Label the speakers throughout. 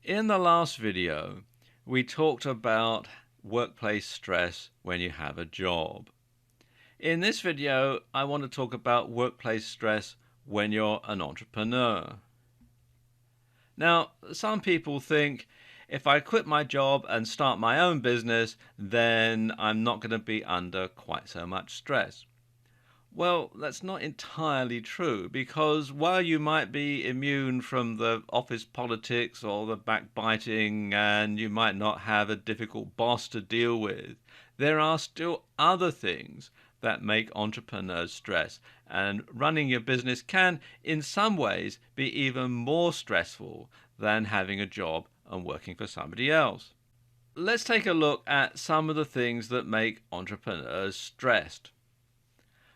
Speaker 1: In the last video, we talked about workplace stress when you have a job. In this video, I want to talk about workplace stress when you're an entrepreneur. Now, some people think if I quit my job and start my own business, then I'm not going to be under quite so much stress. Well, that's not entirely true because while you might be immune from the office politics or the backbiting and you might not have a difficult boss to deal with, there are still other things that make entrepreneurs stress. And running your business can, in some ways, be even more stressful than having a job and working for somebody else. Let's take a look at some of the things that make entrepreneurs stressed.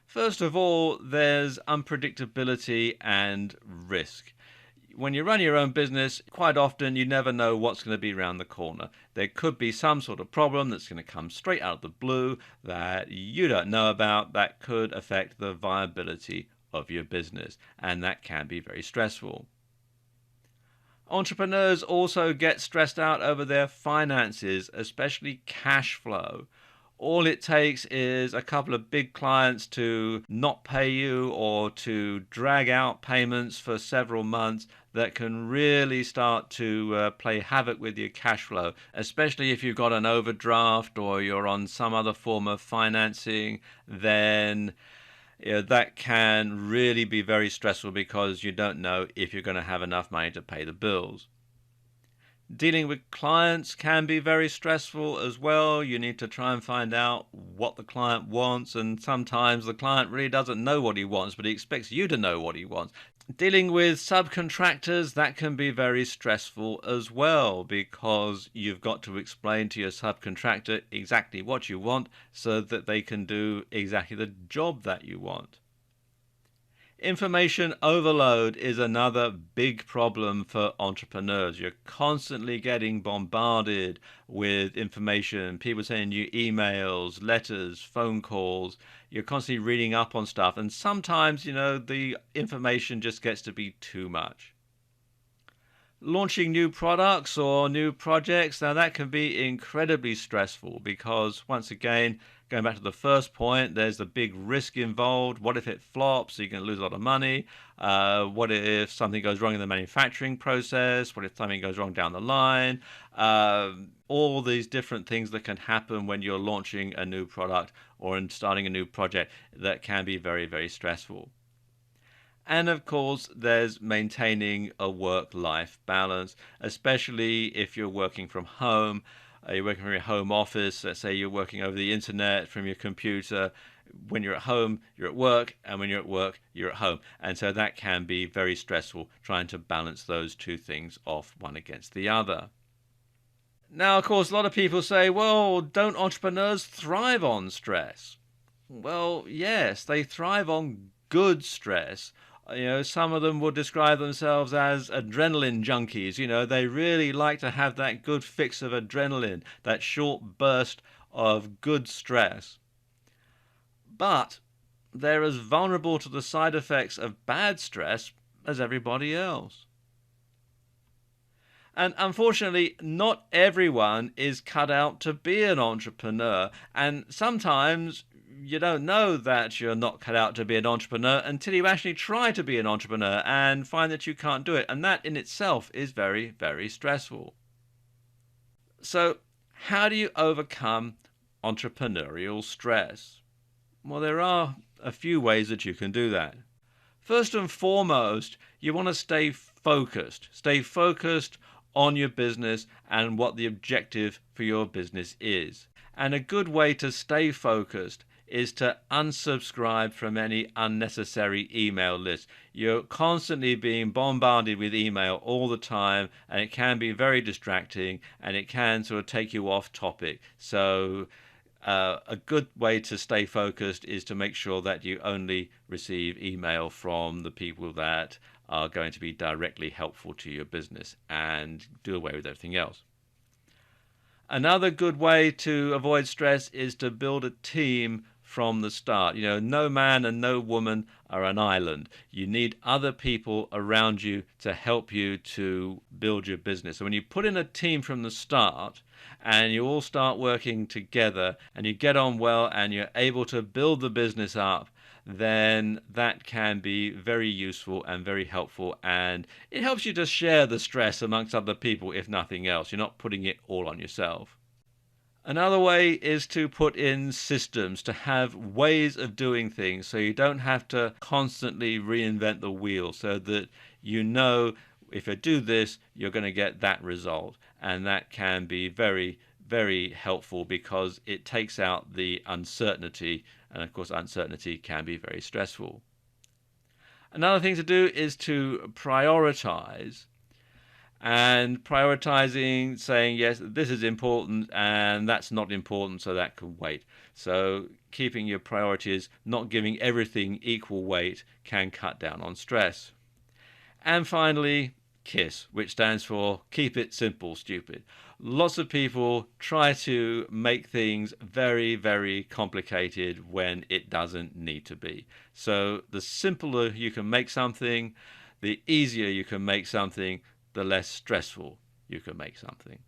Speaker 1: First of all, there's unpredictability and risk. When you run your own business, quite often you never know what's going to be around the corner. There could be some sort of problem that's going to come straight out of the blue that you don't know about that could affect the viability of your business, and that can be very stressful. Entrepreneurs also get stressed out over their finances, especially cash flow. All it takes is a couple of big clients to not pay you or to drag out payments for several months that can really start to play havoc with your cash flow, especially if you've got an overdraft or you're on some other form of financing. Then that can really be very stressful because you don't know if you're going to have enough money to pay the bills. Dealing with clients can be very stressful as well. You need to try and find out what the client wants, and sometimes the client really doesn't know what he wants, but he expects you to know what he wants. Dealing with subcontractors, that can be very stressful as well because you've got to explain to your subcontractor exactly what you want so that they can do exactly the job that you want. Information overload is another big problem for entrepreneurs. You're constantly getting bombarded with information, people sending you emails, letters, phone calls. You're constantly reading up on stuff, and sometimes, the information just gets to be too much. Launching new products or new projects, now that can be incredibly stressful because, once again, going back to the first point, there's the big risk involved. What if it flops? You're going to lose a lot of money. What if something goes wrong in the manufacturing process? What if something goes wrong down the line? All these different things that can happen when you're launching a new product or in starting a new project that can be very, very stressful. And of course, there's maintaining a work-life balance, especially if you're working from home. You're working from your home office. Let's say you're working over the internet from your computer. When you're at home, you're at work, and when you're at work, you're at home. And so that can be very stressful trying to balance those two things off one against the other. Now, of course, a lot of people say, well, don't entrepreneurs thrive on stress? Well, yes, they thrive on good stress. Some of them will describe themselves as adrenaline junkies. They really like to have that good fix of adrenaline, that short burst of good stress. But they're as vulnerable to the side effects of bad stress as everybody else. And unfortunately, not everyone is cut out to be an entrepreneur. And sometimes you don't know that you're not cut out to be an entrepreneur until you actually try to be an entrepreneur and find that you can't do it. And that in itself is very, very stressful. So, how do you overcome entrepreneurial stress? Well, there are a few ways that you can do that. First and foremost, you want to stay focused. Stay focused on your business and what the objective for your business is. And a good way to stay focused is to unsubscribe from any unnecessary email lists. You're constantly being bombarded with email all the time, and it can be very distracting and it can sort of take you off topic. So a good way to stay focused is to make sure that you only receive email from the people that are going to be directly helpful to your business and do away with everything else. Another good way to avoid stress is to build a team from the start. No man and no woman are an island. You need other people around you to help you to build your business. So when you put in a team from the start and you all start working together and you get on well and you're able to build the business up, then that can be very useful and very helpful, and it helps you to share the stress amongst other people, if nothing else. You're not putting it all on yourself. Another way is to put in systems, to have ways of doing things so you don't have to constantly reinvent the wheel, so that if you do this, you're going to get that result. And that can be very, very helpful because it takes out the uncertainty. And of course, uncertainty can be very stressful. Another thing to do is to prioritize. And prioritizing, saying, yes, this is important and that's not important, so that can wait. So keeping your priorities, not giving everything equal weight, can cut down on stress. And finally, KISS, which stands for Keep It Simple, Stupid. Lots of people try to make things very, very complicated when it doesn't need to be. So the simpler you can make something, the easier you can make something, the less stressful you can make something.